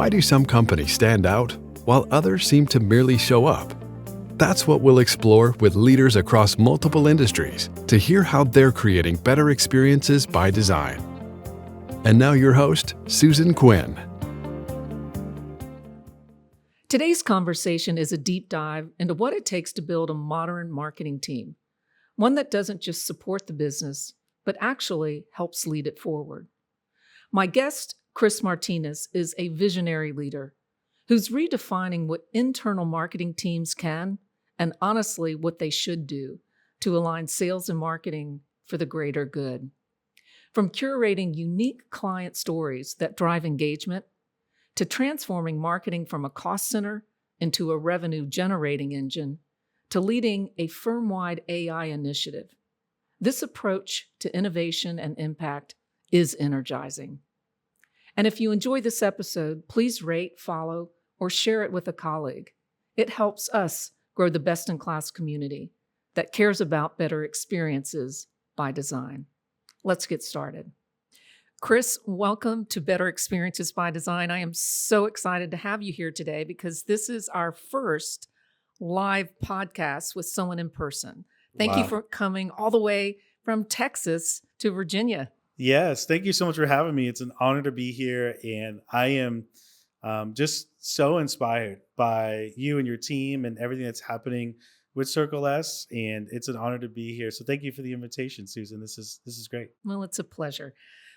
Why do some companies stand out while others seem to merely show up? That's what we'll explore with leaders across multiple industries to hear how they're creating better experiences by design. And now your host, Susan Quinn. Today's conversation is a deep dive into what it takes to build a modern marketing team, one that doesn't just support the business, but actually helps lead it forward. My guest, Chris Martinez, is a visionary leader who's redefining what internal marketing teams can and honestly what they should do to align sales and marketing for the greater good. From curating unique client stories that drive engagement to transforming marketing from a cost center into a revenue-generating engine, to leading a firm-wide AI initiative. This approach to innovation and impact is energizing. And if you enjoy this episode, please rate, follow, or share it with a colleague. It helps us grow the best-in-class community that cares about better experiences by design. Let's get started. Chris, welcome to Better Experiences by Design. I am so excited to have you here today because this is our first live podcast with someone in person. Thank you for coming all the way from Texas to Virginia. Yes, thank you so much for having me. It's an honor to be here, and I am just so inspired by you and your team and everything that's happening with Circle S, and it's an honor to be here. So thank you for the invitation, Susan. This is great. Well, it's a pleasure.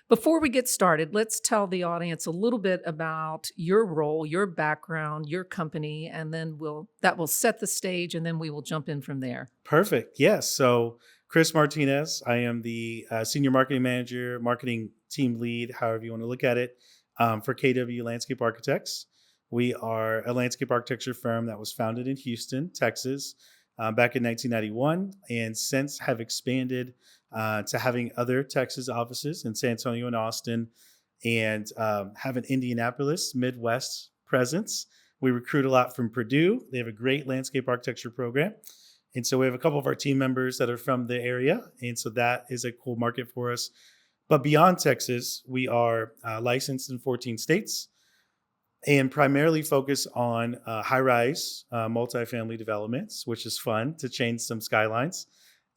Before we get started, let's tell the audience a little bit about your role, your background, your company, and then that will set the stage, and then we will jump in from there. Perfect. Yes. So Chris Martinez, I am the Senior Marketing Manager, Marketing Team Lead, however you want to look at it, for KW Landscape Architects. We are a landscape architecture firm that was founded in Houston, Texas, back in 1991, and since have expanded to having other Texas offices in San Antonio and Austin, and have an Indianapolis, Midwest presence. We recruit a lot from Purdue. They have a great landscape architecture program. And so we have a couple of our team members that are from the area. And so that is a cool market for us. But beyond Texas, we are licensed in 14 states and primarily focus on high-rise multifamily developments, which is fun to change some skylines.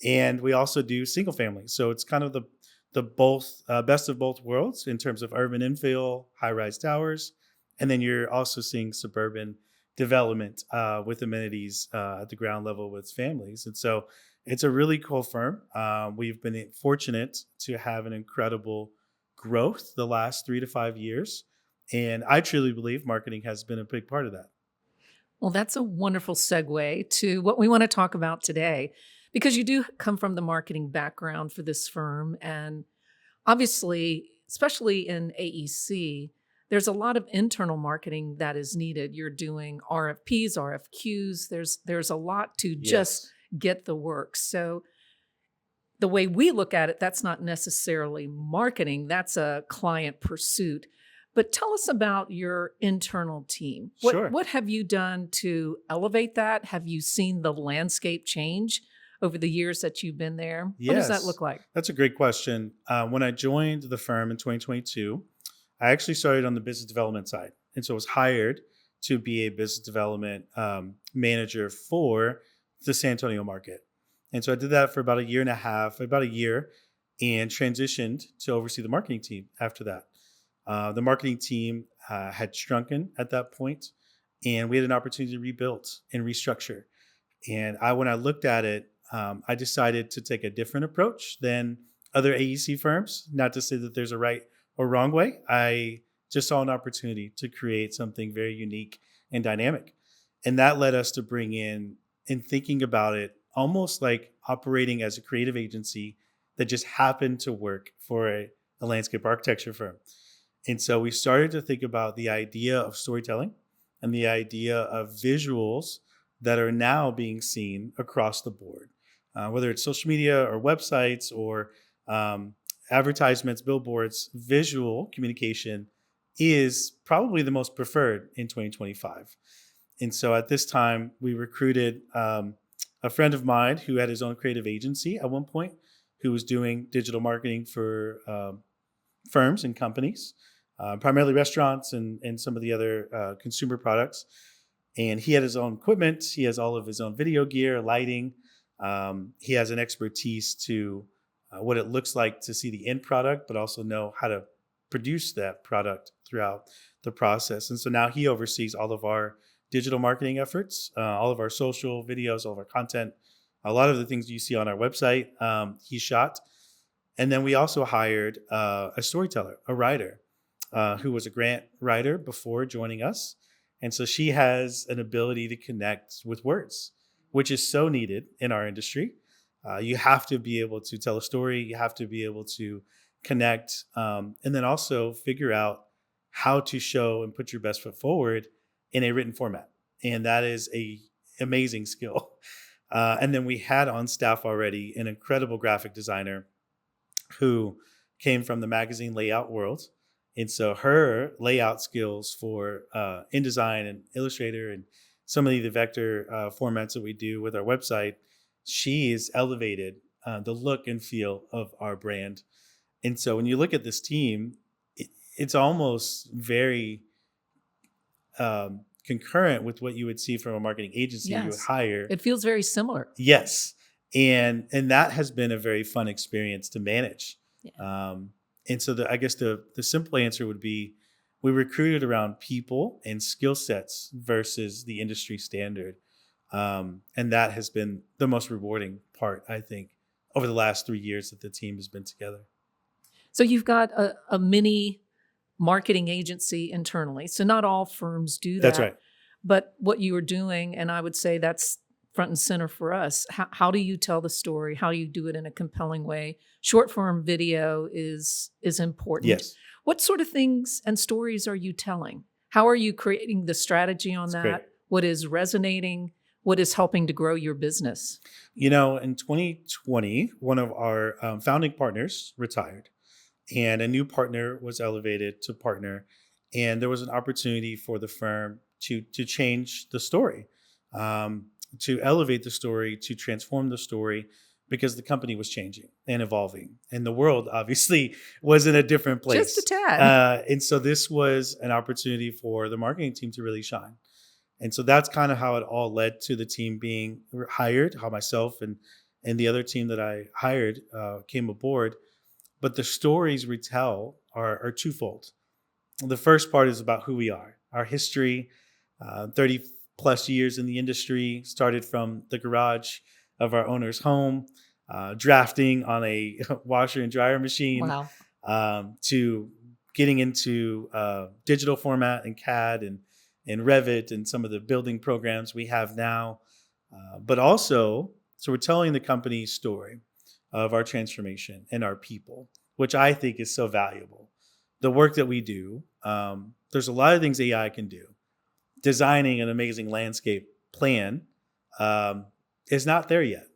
And we also do single family. So it's kind of the both best of both worlds in terms of urban infill, high-rise towers. And then you're also seeing suburban development with amenities at the ground level with families. And so it's a really cool firm. We've been fortunate to have an incredible growth the last 3 to 5 years. And I truly believe marketing has been a big part of that. Well, that's a wonderful segue to what we want to talk about today, because you do come from the marketing background for this firm. And obviously, especially in AEC, there's a lot of internal marketing that is needed. You're doing RFPs, RFQs. There's a lot to just get the work. So the way we look at it, that's not necessarily marketing. That's a client pursuit. But tell us about your internal team. What have you done to elevate that? Have you seen the landscape change over the years that you've been there? Yes. What does that look like? That's a great question. When I joined the firm in 2022, I actually started on the business development side. And so I was hired to be a business development manager for the San Antonio market. And so I did that for about a year, and transitioned to oversee the marketing team after that. The marketing team had shrunken at that point, and we had an opportunity to rebuild and restructure. And when I looked at it, I decided to take a different approach than other AEC firms. Not to say that there's a right or wrong way. I just saw an opportunity to create something very unique and dynamic. And that led us to bring in thinking about it almost like operating as a creative agency that just happened to work for a landscape architecture firm. And so we started to think about the idea of storytelling and the idea of visuals that are now being seen across the board, whether it's social media or websites or advertisements, billboards. Visual communication is probably the most preferred in 2025. And so at this time, we recruited a friend of mine who had his own creative agency at one point, who was doing digital marketing for firms and companies. primarily restaurants and some of the other consumer products. And he had his own equipment. He has all of his own video gear, lighting. He has an expertise to what it looks like to see the end product, but also know how to produce that product throughout the process. And so now he oversees all of our digital marketing efforts, all of our social videos, all of our content, a lot of the things you see on our website, he shot. And then we also hired a storyteller, a writer, who was a grant writer before joining us. And so she has an ability to connect with words, which is so needed in our industry. You have to be able to tell a story. You have to be able to connect, and then also figure out how to show and put your best foot forward in a written format. And that is a amazing skill. And then we had on staff already an incredible graphic designer who came from the magazine layout world. And so her layout skills for InDesign and Illustrator and some of the vector formats that we do with our website, she has elevated the look and feel of our brand. And so when you look at this team, it's almost very concurrent with what you would see from a marketing agency you would hire. It feels very similar. Yes. And that has been a very fun experience to manage. Yeah. And so I guess the simple answer would be we recruited around people and skill sets versus the industry standard. And that has been the most rewarding part, I think, over the last 3 years that the team has been together. So you've got a mini marketing agency internally. So not all firms do that. That's right. But what you are doing, and I would say that's front and center for us. How do you tell the story? How do you do it in a compelling way? Short form video is important. Yes. What sort of things and stories are you telling? How are you creating the strategy on that? Great. What is resonating? What is helping to grow your business? In 2020, one of our founding partners retired and a new partner was elevated to partner. And there was an opportunity for the firm to change the story, to elevate the story, to transform the story, because the company was changing and evolving. And the world obviously was in a different place. Just a tad. And so this was an opportunity for the marketing team to really shine. And so that's kind of how it all led to the team being hired, how myself and the other team that I hired came aboard. But the stories we tell are twofold. The first part is about who we are, our history, 30 plus years in the industry, started from the garage of our owner's home, drafting on a washer and dryer machine, Wow. to getting into digital format and CAD and Revit and some of the building programs we have now. But also, so we're telling the company's story of our transformation and our people, which I think is so valuable. The work that we do, there's a lot of things AI can do. Designing an amazing landscape plan is not there yet.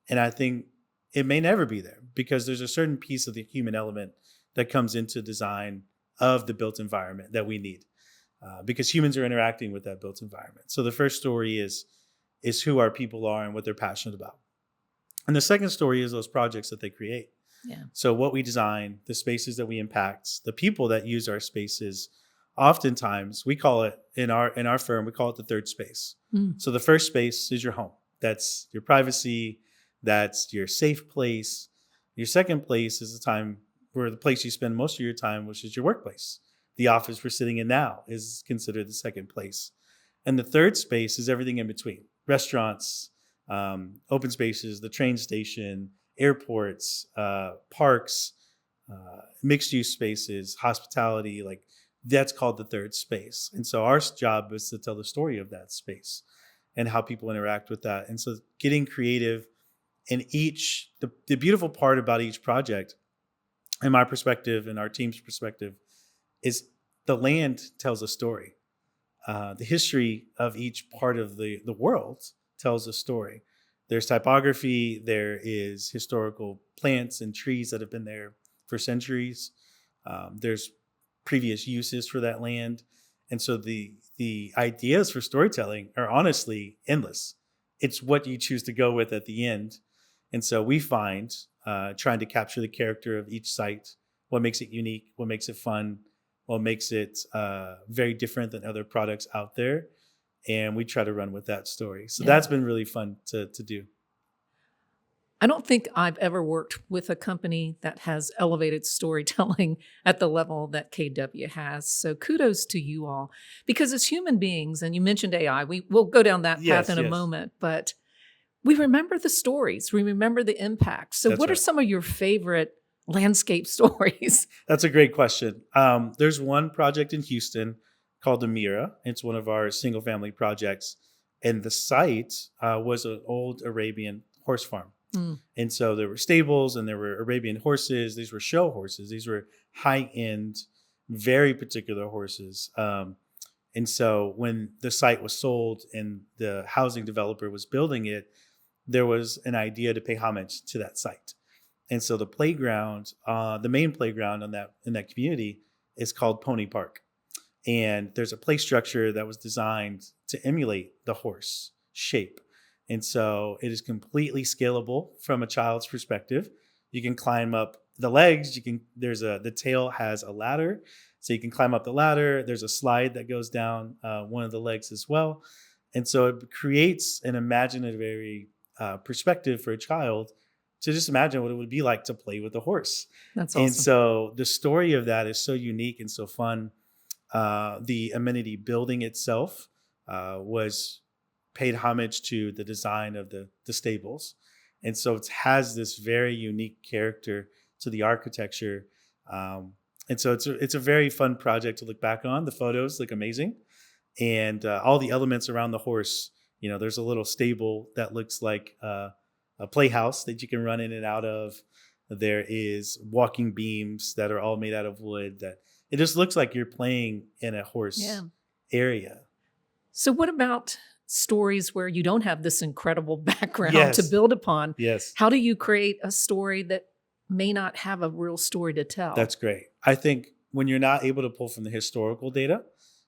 And I think it may never be there because there's a certain piece of the human element that comes into design of the built environment that we need, because humans are interacting with that built environment. So the first story is who our people are and what they're passionate about. And the second story is those projects that they create. Yeah. So what we design, the spaces that we impact, the people that use our spaces. Oftentimes, we call it in our firm, we call it the third space. Mm. So the first space is your home. That's your privacy. That's your safe place. Your second place is the place you spend most of your time, which is your workplace. The office we're sitting in now is considered the second place. And the third space is everything in between. Restaurants, open spaces, the train station, airports, parks, mixed use spaces, hospitality, that's called the third space. And so our job is to tell the story of that space and how people interact with that. And so getting creative in the beautiful part about each project, in my perspective and our team's perspective, is the land tells a story. The history of each part of the world tells a story. There's typography, there is historical plants and trees that have been there for centuries. There's previous uses for that land. And so the ideas for storytelling are honestly endless. It's what you choose to go with at the end. And so we find trying to capture the character of each site, what makes it unique, what makes it fun, what makes it very different than other products out there. And we try to run with that story. So that's been really fun to do. I don't think I've ever worked with a company that has elevated storytelling at the level that KW has. So kudos to you all. Because as human beings, and you mentioned AI, we'll go down that path in a moment, but we remember the stories, we remember the impact. So what are some of your favorite landscape stories? That's a great question. There's one project in Houston called Amira. It's one of our single family projects. And the site was an old Arabian horse farm. And so there were stables and there were Arabian horses. These were show horses. These were high end, very particular horses. And so when the site was sold and the housing developer was building it, there was an idea to pay homage to that site. And so the playground, the main playground in that community is called Pony Park. And there's a play structure that was designed to emulate the horse shape. And so it is completely scalable from a child's perspective. You can climb up the legs. The tail has a ladder, so you can climb up the ladder. There's a slide that goes down one of the legs as well. And so it creates an imaginary perspective for a child to just imagine what it would be like to play with a horse. That's awesome. And so the story of that is so unique and so fun. The amenity building itself was paid homage to the design of the stables. And so it has this very unique character to the architecture. And so it's a very fun project to look back on. The photos look amazing. And all the elements around the horse, there's a little stable that looks like a playhouse that you can run in and out of. There is walking beams that are all made out of wood that it just looks like you're playing in a horse area. So what about stories where you don't have this incredible background to build upon? Yes. How do you create a story that may not have a real story to tell? That's great. I think when you're not able to pull from the historical data,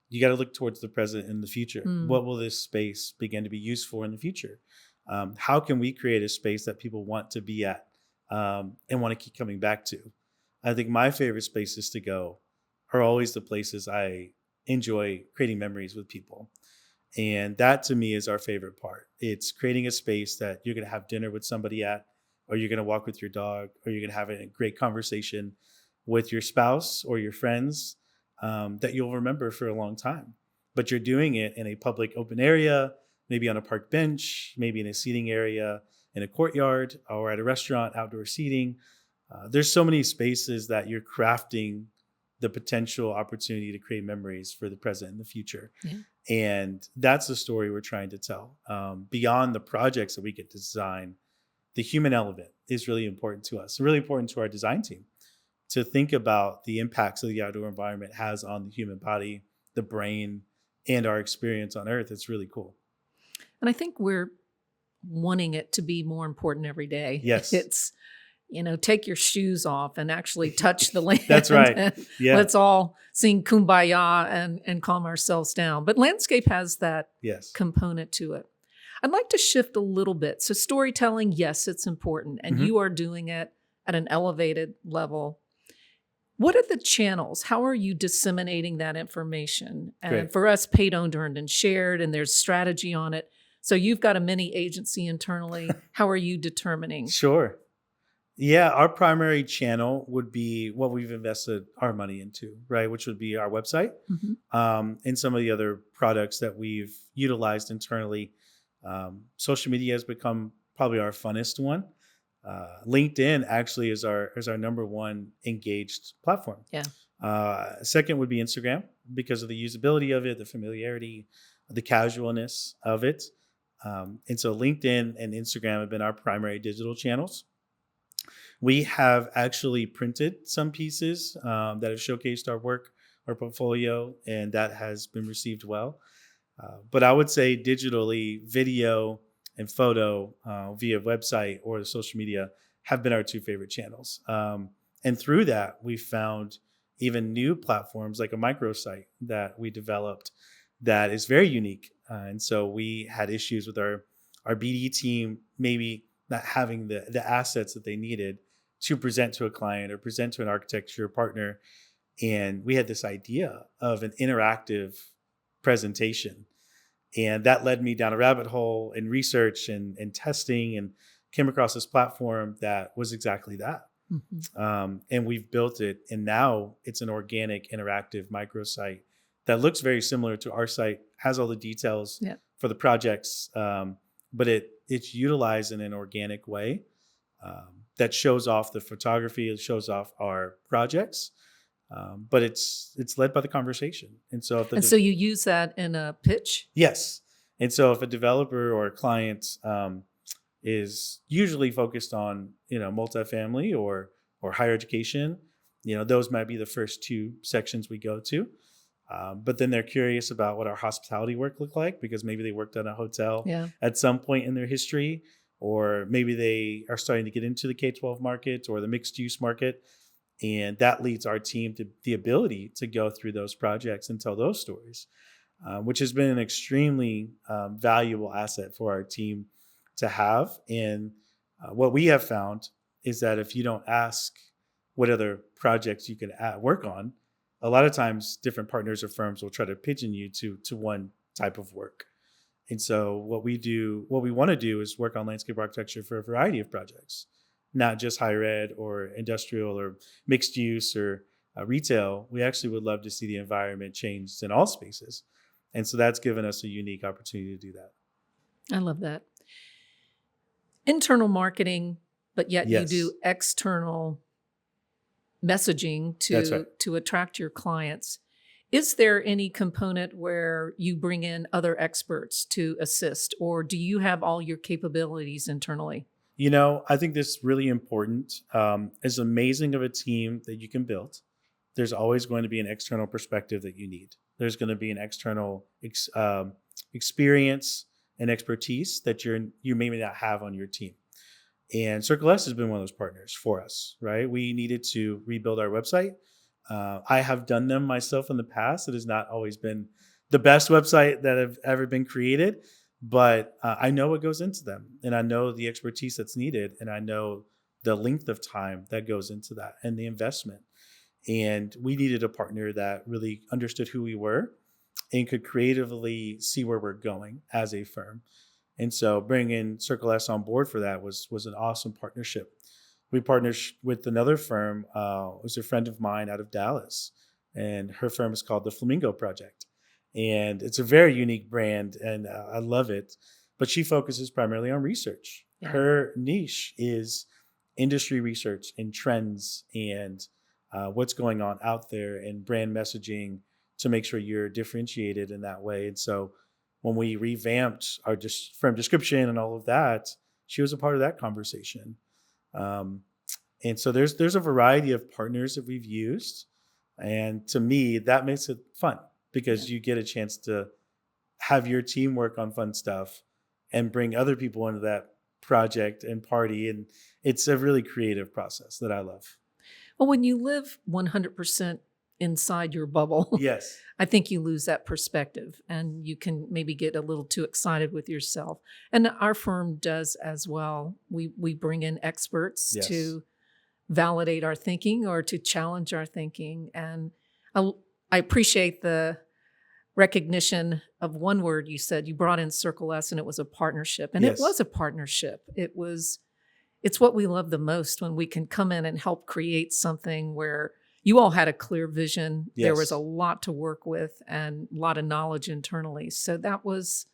you got to look towards the present and the future. What will this space begin to be used for in the future? How can we create a space that people want to be at and want to keep coming back to? I think my favorite spaces to go are always the places I enjoy creating memories with people. And that to me is our favorite part. It's creating a space that you're going to have dinner with somebody at, or you're going to walk with your dog, or you're going to have a great conversation with your spouse or your friends that you'll remember for a long time. But you're doing it in a public open area, maybe on a park bench, maybe in a seating area, in a courtyard, or at a restaurant, outdoor seating. There's so many spaces that you're crafting the potential opportunity to create memories for the present and the future. And that's the story we're trying to tell. Beyond the projects that we get to design, the human element is really important to us, really important to our design team, to think about the impacts of the outdoor environment has on the human body, the brain, and our experience on Earth. It's really cool. And I think we're wanting it to be more important every day. Yes. It's, take your shoes off and actually touch the land. That's right. Let's all sing Kumbaya and calm ourselves down. But landscape has that component to it. I'd like to shift a little bit. So storytelling, yes, it's important. And you are doing it at an elevated level. What are the channels? How are you disseminating that information? And for us, paid, owned, earned, and shared, and there's strategy on it. So you've got a mini agency internally. How are you determining? Sure. Yeah, our primary channel would be what we've invested our money into, right? Which would be our website and some of the other products that we've utilized internally. Social media has become probably our funnest one. LinkedIn actually is our number one engaged platform. Second would be Instagram because of the usability of it, the familiarity, the casualness of it. And so LinkedIn and Instagram have been our primary digital channels. We have actually printed some pieces that have showcased our work, our portfolio, and that has been received well. But I would say digitally, video and photo via website or the social media have been our two favorite channels. And through that, we found even new platforms like a microsite that we developed that is very unique. And so we had issues with our BD team maybe not having the assets that they needed to present to a client or present to an architecture partner. And we had this idea of an interactive presentation. And that led me down a rabbit hole in research and testing, and came across this platform that was exactly that. And we've built it. And now it's an organic, interactive microsite that looks very similar to our site, has all the details for the projects, but it's utilized in an organic way that shows off the photography, it shows off our projects. But it's led by the conversation. And so so you use that in a pitch? Yes. And so if a developer or a client is usually focused on, multifamily or higher education, those might be the first two sections we go to. But then they're curious about what our hospitality work looked like, because maybe they worked at a hotel at some point in their history, or maybe they are starting to get into the K-12 market or the mixed use market. And that leads our team to the ability to go through those projects and tell those stories, which has been an extremely valuable asset for our team to have. And what we have found is that if you don't ask what other projects you can work on, a lot of times different partners or firms will try to pigeon you to one type of work. And so what we want to do is work on landscape architecture for a variety of projects, not just higher ed or industrial or mixed use or retail. We actually would love to see the environment changed in all spaces. And so that's given us a unique opportunity to do that. I love that. Internal marketing, but yet you do external messaging to attract your clients. Is there any component where you bring in other experts to assist, or do you have all your capabilities internally? I think this is really important. As amazing of a team that you can build, there's always going to be an external perspective that you need. There's going to be an external experience and expertise that you may not have on your team. And Circle S has been one of those partners for us, right? We needed to rebuild our website. I have done them myself in the past. It has not always been the best website that have ever been created, but I know what goes into them, and I know the expertise that's needed, and I know the length of time that goes into that and the investment. And we needed a partner that really understood who we were and could creatively see where we're going as a firm. And so bringing Circle S on board for that was an awesome partnership. We partnered with another firm, was a friend of mine out of Dallas, and her firm is called the Flamingo Project. And it's a very unique brand, and I love it. But she focuses primarily on research. Yeah. Her niche is industry research and trends and what's going on out there and brand messaging to make sure you're differentiated in that way. And so when we revamped our firm description and all of that, she was a part of that conversation. And so there's a variety of partners that we've used. And to me, that makes it fun because you get a chance to have your team work on fun stuff and bring other people into that project and party. And it's a really creative process that I love. Well, when you live 100% inside your bubble, yes, I think you lose that perspective and you can maybe get a little too excited with yourself. And our firm does as well. We bring in experts to validate our thinking or to challenge our thinking. And I appreciate the recognition of one word you said. You brought in Circle S and it was a partnership. And it was a partnership. It's what we love the most when we can come in and help create something where you all had a clear vision. Yes. There was a lot to work with and a lot of knowledge internally. So that was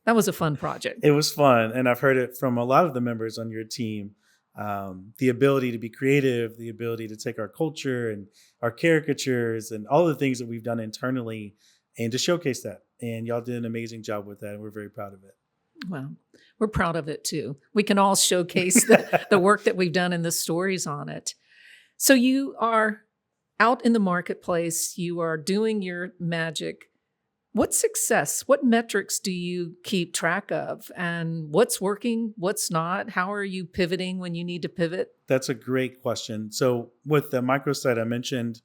a fun project. It was fun. And I've heard it from a lot of the members on your team. The ability to be creative, the ability to take our culture and our caricatures and all the things that we've done internally and to showcase that. And y'all did an amazing job with that. And we're very proud of it. Well, we're proud of it too. We can all showcase the work that we've done and the stories on it. So you are out in the marketplace, you are doing your magic. What's success? What metrics do you keep track of? And what's working? What's not? How are you pivoting when you need to pivot? That's a great question. So with the microsite, I mentioned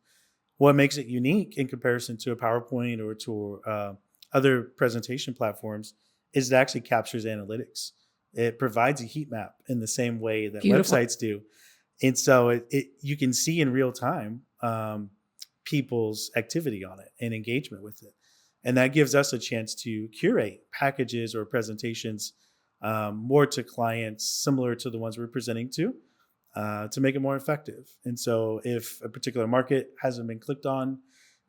what makes it unique in comparison to a PowerPoint or to other presentation platforms is it actually captures analytics. It provides a heat map in the same way that websites do. And so you can see in real time people's activity on it and engagement with it. And that gives us a chance to curate packages or presentations more to clients similar to the ones we're presenting to make it more effective. And so if a particular market hasn't been clicked on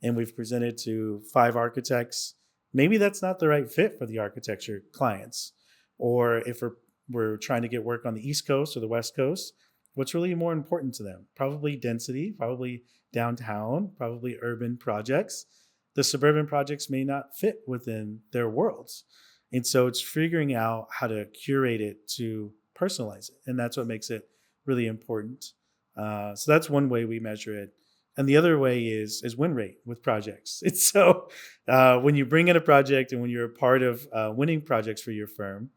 and we've presented to 5 architects, maybe that's not the right fit for the architecture clients. Or if we're trying to get work on the East Coast or the West Coast, what's really more important to them? Probably density, probably downtown, probably urban projects. The suburban projects may not fit within their worlds. And so it's figuring out how to curate it to personalize it. And that's what makes it really important. So that's one way we measure it. And the other way is win rate with projects. It's so when you bring in a project and when you're a part of winning projects for your firm,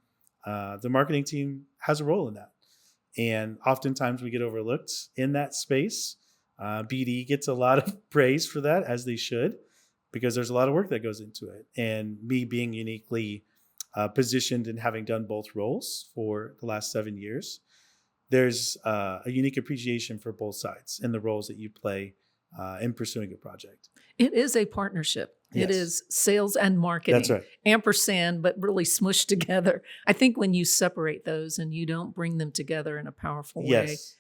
the marketing team has a role in that. And oftentimes we get overlooked in that space. BD gets a lot of praise for that, as they should, because there's a lot of work that goes into it. And me being uniquely positioned and having done both roles for the last 7 years, there's a unique appreciation for both sides in the roles that you play in pursuing a project. It is a partnership. Yes. It is sales and marketing. That's right. Ampersand, but really smushed together. I think when you separate those and you don't bring them together in a powerful way, Yes,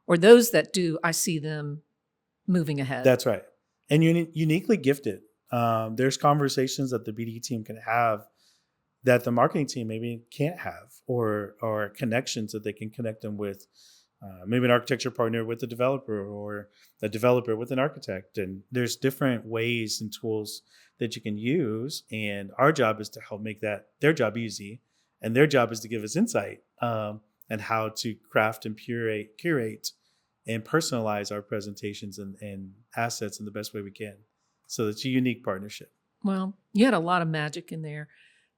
or those that do, I see them moving ahead. that's right. And uniquely gifted. There's conversations that the BD team can have that the marketing team maybe can't have, or connections that they can connect them with. Maybe an architecture partner with a developer, or a developer with an architect. And there's different ways and tools that you can use. And our job is to help make their job easy. And their job is to give us insight and how to craft and curate and personalize our presentations and assets in the best way we can. So it's a unique partnership. Well, you had a lot of magic in there.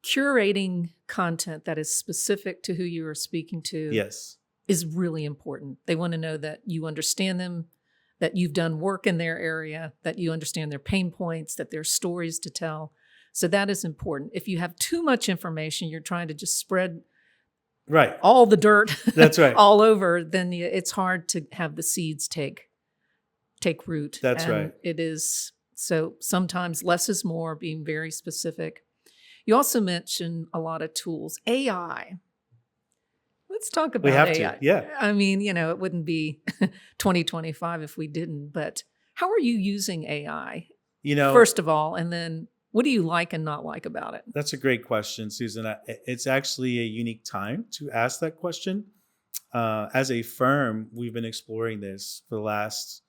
Curating content that is specific to who you are speaking to Yes. is really important. They want to know that you understand them, that you've done work in their area, that you understand their pain points, that there's stories to tell. So that is important. If you have too much information, you're trying to just spread Right. all the dirt That's right. all over, then it's hard to have the seeds take root. That's And right. it is, so sometimes less is more, being very specific. You also mentioned a lot of tools. AI. Let's talk about We have AI. to. Yeah. I mean, it wouldn't be 2025 if we didn't, but how are you using AI, first of all, and then what do you like and not like about it? That's a great question, Susan. It's actually a unique time to ask that question. As a firm, we've been exploring this for the last,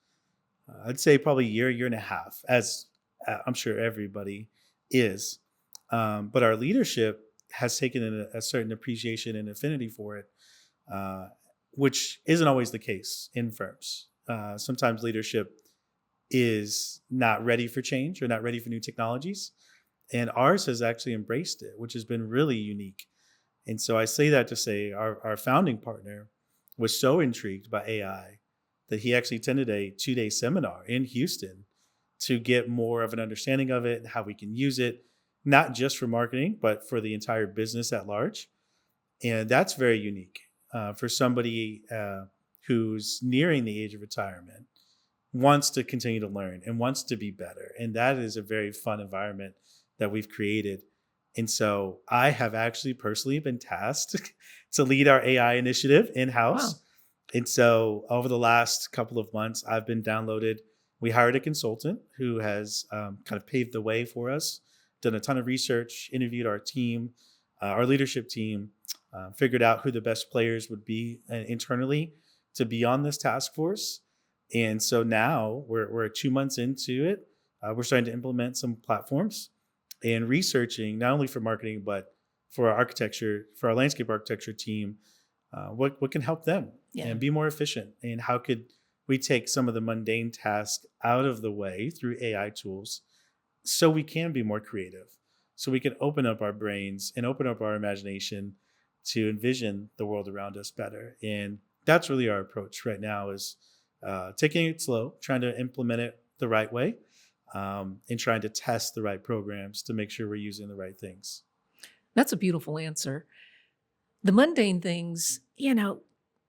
I'd say probably year and a half, as I'm sure everybody is. But our leadership has taken a certain appreciation and affinity for it, which isn't always the case in firms. Sometimes leadership is not ready for change or not ready for new technologies. And ours has actually embraced it, which has been really unique. And so I say that to say our founding partner was so intrigued by AI that he actually attended a 2-day seminar in Houston to get more of an understanding of it and how we can use it, not just for marketing, but for the entire business at large. And that's very unique for somebody who's nearing the age of retirement, wants to continue to learn and wants to be better. And that is a very fun environment that we've created. And so I have actually personally been tasked to lead our AI initiative in-house. Wow. And so over the last couple of months, I've been downloaded. We hired a consultant who has kind of paved the way for us, done a ton of research, interviewed our team, our leadership team, figured out who the best players would be internally to be on this task force. And so now we're 2 months into it. We're starting to implement some platforms and researching, not only for marketing, but for our architecture, for our landscape architecture team, what can help them and be more efficient. And how could we take some of the mundane tasks out of the way through AI tools so we can be more creative, so we can open up our brains and open up our imagination to envision the world around us better. And that's really our approach right now, is taking it slow, trying to implement it the right way, and trying to test the right programs to make sure we're using the right things. That's a beautiful answer. The mundane things,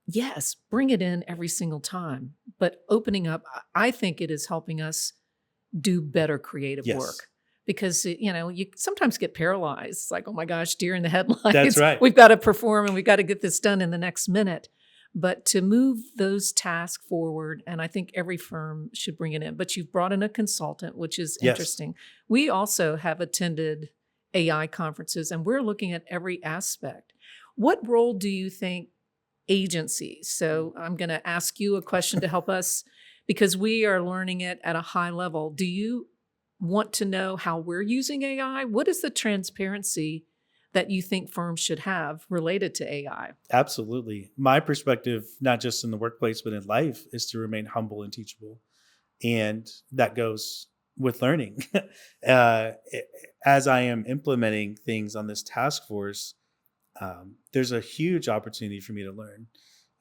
yes, bring it in every single time, but opening up, I think it is helping us do better creative Yes. work. Because, you sometimes get paralyzed. It's like, oh my gosh, deer in the headlights. That's right. We've got to perform and we've got to get this done in the next minute. But to move those tasks forward, and I think every firm should bring it in. But you've brought in a consultant, which is Yes. interesting. We also have attended AI conferences, and we're looking at every aspect. What role do you think agencies? So I'm going to ask you a question to help us, because we are learning it at a high level. Do you want to know how we're using AI? What is the transparency that you think firms should have related to AI? Absolutely. My perspective, not just in the workplace, but in life, is to remain humble and teachable. And that goes with learning. As I am implementing things on this task force, there's a huge opportunity for me to learn.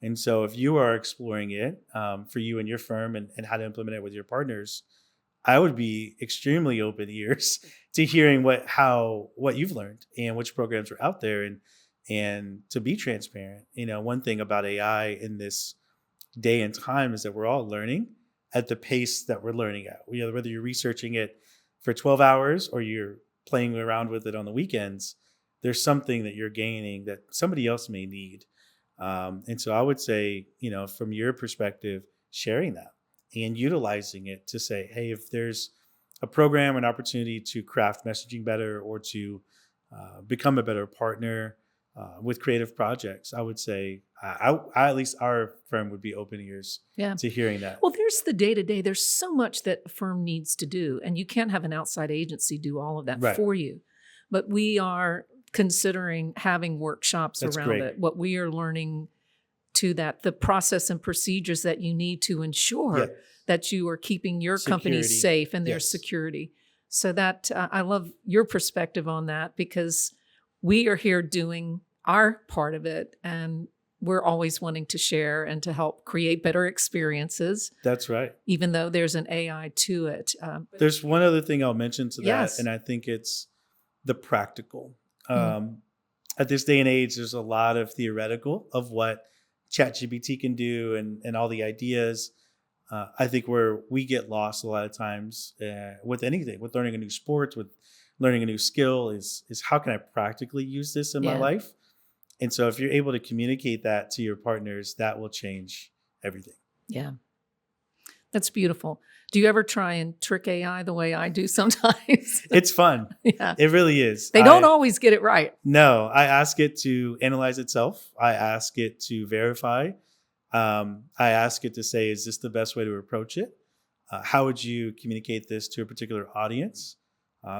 And so if you are exploring it for you and your firm and how to implement it with your partners, I would be extremely open ears to hearing what you've learned and which programs are out there, and to be transparent. One thing about AI in this day and time is that we're all learning at the pace that we're learning at. Whether you're researching it for 12 hours or you're playing around with it on the weekends, there's something that you're gaining that somebody else may need. And so I would say, from your perspective, sharing that and utilizing it to say, hey, if there's a program, an opportunity to craft messaging better or to become a better partner with creative projects, I would say, at least our firm would be open ears to hearing that. Well, there's the day-to-day. There's so much that a firm needs to do, and you can't have an outside agency do all of that for you. But we are considering having workshops around it, what we are learning to that, the process and procedures that you need to ensure that you are keeping your company safe and their security. So that I love your perspective on that, because we are here doing our part of it, and we're always wanting to share and to help create better experiences. That's right. Even though there's an AI to it. There's one other thing I'll mention to that, and I think it's the practical. At this day and age, there's a lot of theoretical of what ChatGPT can do and all the ideas. I think where we get lost a lot of times with anything, with learning a new sport, with learning a new skill, is how can I practically use this in my life? And so if you're able to communicate that to your partners, that will change everything. Yeah. That's beautiful. Do you ever try and trick AI the way I do sometimes? It's fun. It really is. They don't always get it right. No, I ask it to analyze itself. I ask it to verify. I ask it to say, is this the best way to approach it? How would you communicate this to a particular audience?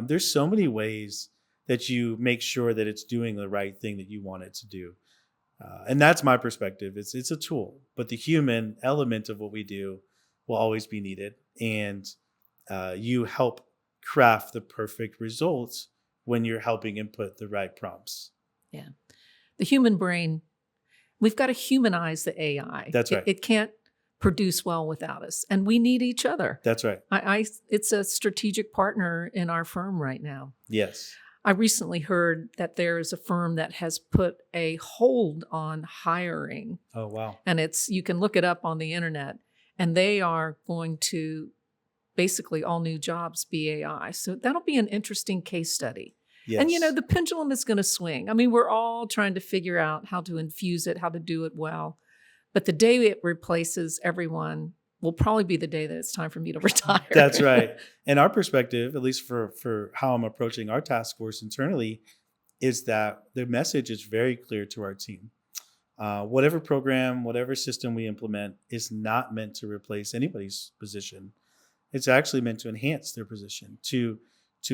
There's so many ways that you make sure that it's doing the right thing that you want it to do. And that's my perspective. It's a tool, but the human element of what we do will always be needed. And you help craft the perfect results when you're helping input the right prompts. Yeah. The human brain, we've got to humanize the AI. That's right. It can't produce well without us, and we need each other. That's right. It's a strategic partner in our firm right now. Yes. I recently heard that there is a firm that has put a hold on hiring. Oh, wow. And you can look it up on the internet, and they are going to basically all new jobs be AI. So that'll be an interesting case study. Yes. And the pendulum is going to swing. I mean, we're all trying to figure out how to infuse it, how to do it well. But the day it replaces everyone will probably be the day that it's time for me to retire. That's right. And our perspective, at least for how I'm approaching our task force internally, is that the message is very clear to our team. Whatever program, whatever system we implement is not meant to replace anybody's position. It's actually meant to enhance their position, to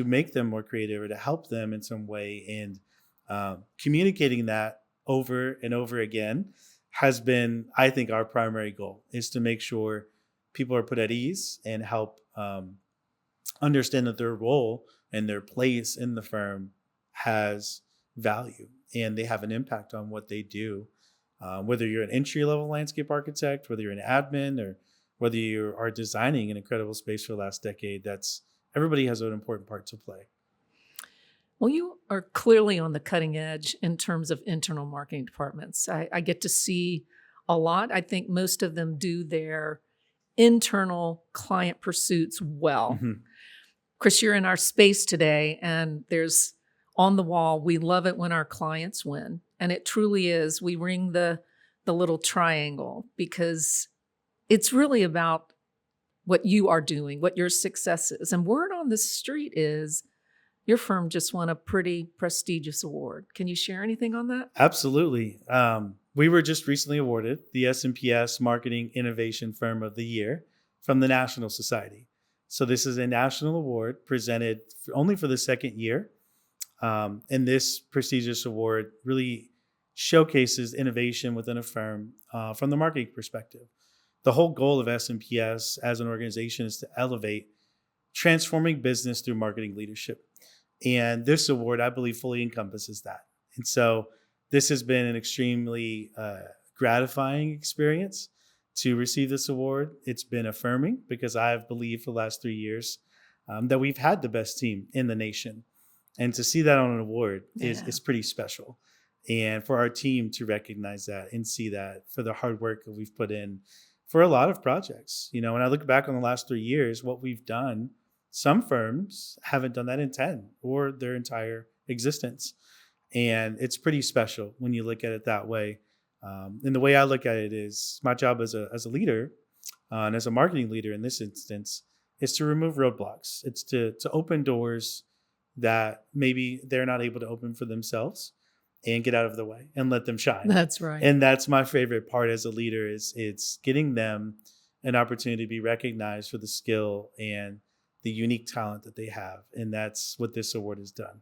make them more creative or to help them in some way. And communicating that over and over again has been, I think, our primary goal, is to make sure people are put at ease and help understand that their role and their place in the firm has value and they have an impact on what they do. Whether you're an entry-level landscape architect, whether you're an admin, or whether you are designing an incredible space for the last decade, everybody has an important part to play. Well, you are clearly on the cutting edge in terms of internal marketing departments. I get to see a lot. I think most of them do their internal client pursuits well. Mhm. Chris, you're in our space today, and there's on the wall, we love it when our clients win. And it truly is. We ring the little triangle because it's really about what you are doing, what your success is. And word on the street is your firm just won a pretty prestigious award. Can you share anything on that? Absolutely. We were just recently awarded the SMPS Marketing Innovation Firm of the Year from the National Society. So this is a national award presented only for the second year. And this prestigious award really showcases innovation within a firm from the marketing perspective. The whole goal of SMPS as an organization is to elevate transforming business through marketing leadership. And this award, I believe, fully encompasses that. And so this has been an extremely gratifying experience to receive this award. It's been affirming because I've believed for the last 3 years that we've had the best team in the nation. And to see that on an award is pretty special. And for our team to recognize that and see that for the hard work that we've put in for a lot of projects. When I look back on the last 3 years, what we've done, some firms haven't done that in 10 or their entire existence. And it's pretty special when you look at it that way. And the way I look at it is my job as a leader and as a marketing leader in this instance is to remove roadblocks. It's to open doors that maybe they're not able to open for themselves and get out of the way and let them shine. That's right. And that's my favorite part as a leader is it's getting them an opportunity to be recognized for the skill and the unique talent that they have. And that's what this award has done.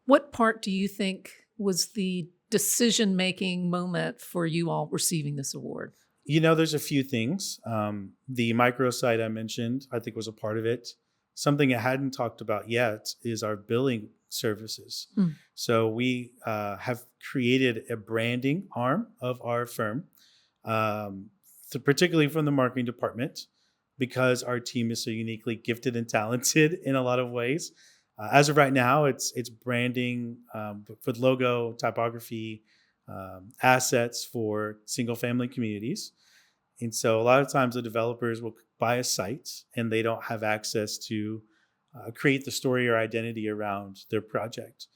What part do you think was the decision-making moment for you all receiving this award? There's a few things. The microsite I mentioned, I think was a part of it. Something I hadn't talked about yet is our billing services. So we have created a branding arm of our firm, particularly from the marketing department, because our team is so uniquely gifted and talented in a lot of ways. As of right now, it's branding with logo, typography, assets for single family communities. And so a lot of times the developers will buy a site and they don't have access to create the story or identity around their project.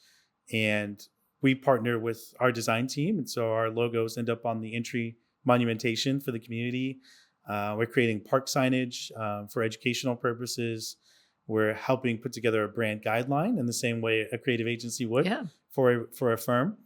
And we partner with our design team. And so our logos end up on the entry monumentation for the community. We're creating park signage for educational purposes. We're helping put together a brand guideline in the same way a creative agency would for a firm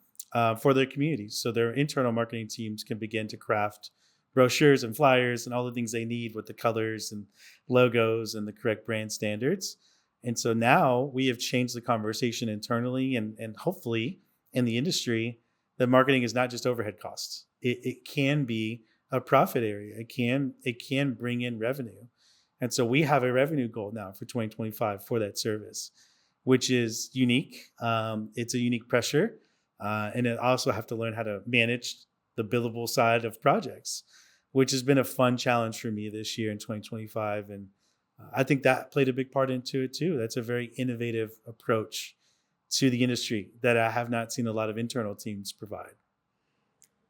for their communities. So their internal marketing teams can begin to craft brochures and flyers and all the things they need with the colors and logos and the correct brand standards. And so now we have changed the conversation internally and hopefully in the industry that marketing is not just overhead costs. It can be a profit area. It can bring in revenue. And so we have a revenue goal now for 2025 for that service, which is unique. It's a unique pressure. And I also have to learn how to manage the billable side of projects, which has been a fun challenge for me this year in 2025. And I think that played a big part into it too. That's a very innovative approach to the industry that I have not seen a lot of internal teams provide.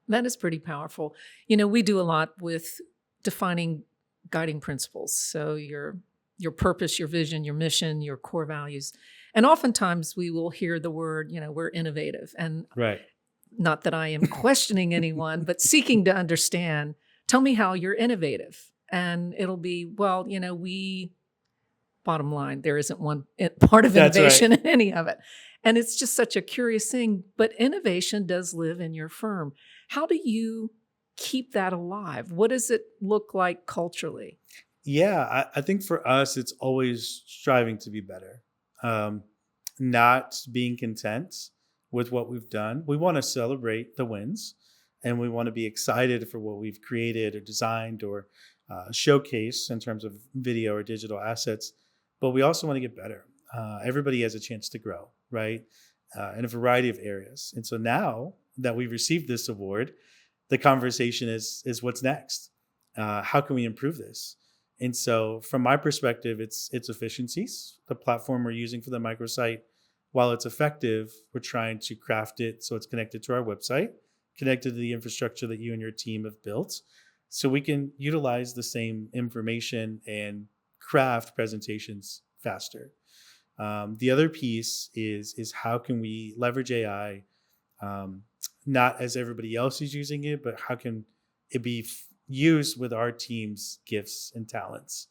That is pretty powerful. We do a lot with defining guiding principles. So your purpose, your vision, your mission, your core values. And oftentimes we will hear the word, we're innovative. And right. Not that I am questioning anyone, but seeking to understand, tell me how you're innovative. And it'll be, bottom line, there isn't one part of innovation in any of it. And it's just such a curious thing. But innovation does live in your firm. How do you keep that alive? What does it look like culturally? Yeah, I think for us, it's always striving to be better, not being content with what we've done. We want to celebrate the wins and we want to be excited for what we've created or designed or showcase in terms of video or digital assets. But we also want to get better. Everybody has a chance to grow, right? In a variety of areas. And so now that we've received this award, the conversation is what's next? How can we improve this? And so from my perspective, it's efficiencies. The platform we're using for the microsite, while it's effective, we're trying to craft it so it's connected to our website, connected to the infrastructure that you and your team have built. so we can utilize the same information and craft presentations faster. The other piece is how can we leverage AI, not as everybody else is using it, but how can it be used with our team's gifts and talents,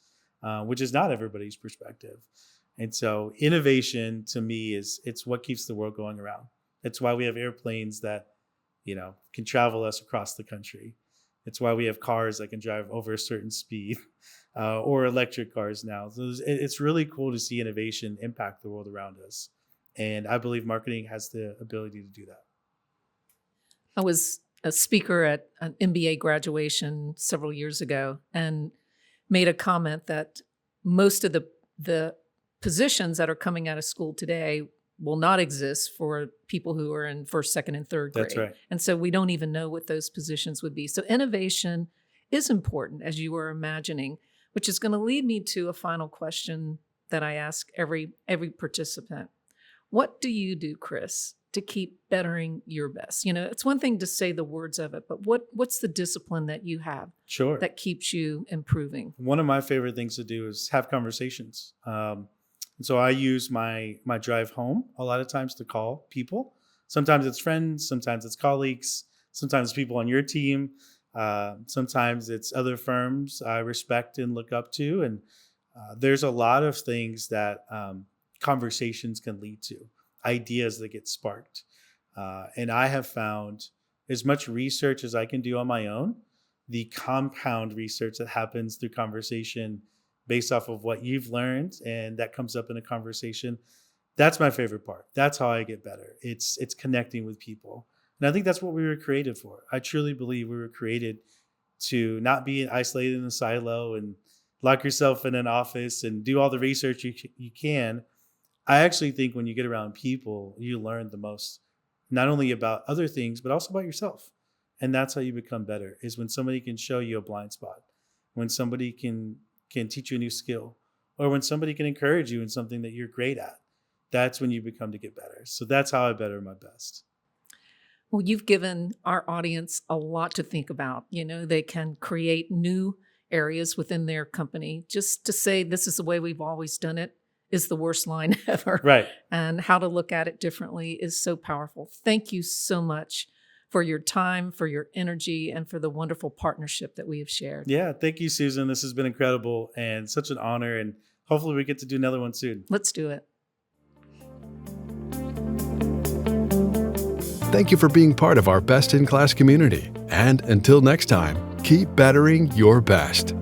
which is not everybody's perspective. And so innovation to me it's what keeps the world going around. It's why we have airplanes that, can travel us across the country. It's why we have cars that can drive over a certain speed, or electric cars now. So it's really cool to see innovation impact the world around us. And I believe marketing has the ability to do that. I was a speaker at an MBA graduation several years ago and made a comment that most of the positions that are coming out of school today will not exist for people who are in first, second, and third grade. That's right. And so we don't even know what those positions would be. So innovation is important, as you were imagining, which is going to lead me to a final question that I ask every participant. What do you do, Chris, to keep bettering your best? It's one thing to say the words of it, but what's the discipline that you have Sure. that keeps you improving? One of my favorite things to do is have conversations. And so I use my drive home a lot of times to call people. Sometimes it's friends, sometimes it's colleagues, sometimes people on your team, sometimes it's other firms I respect and look up to. And there's a lot of things that conversations can lead to, ideas that get sparked. And I have found as much research as I can do on my own, the compound research that happens through conversation based off of what you've learned and that comes up in a conversation, that's my favorite part. That's how I get better. It's connecting with people. And I think that's what we were created for. I truly believe we were created to not be isolated in a silo and lock yourself in an office and do all the research you can. I actually think when you get around people, you learn the most, not only about other things, but also about yourself. And that's how you become better, is when somebody can show you a blind spot, when somebody can teach you a new skill, or when somebody can encourage you in something that you're great at. That's when you become to get better. So that's how I better my best. Well, you've given our audience a lot to think about. They can create new areas within their company. Just to say this is the way we've always done it is the worst line ever. Right. And how to look at it differently is so powerful. Thank you so much for your time, for your energy, and for the wonderful partnership that we have shared. Yeah, thank you, Susan. This has been incredible and such an honor. And hopefully we get to do another one soon. Let's do it. Thank you for being part of our best-in-class community. And until next time, keep bettering your best.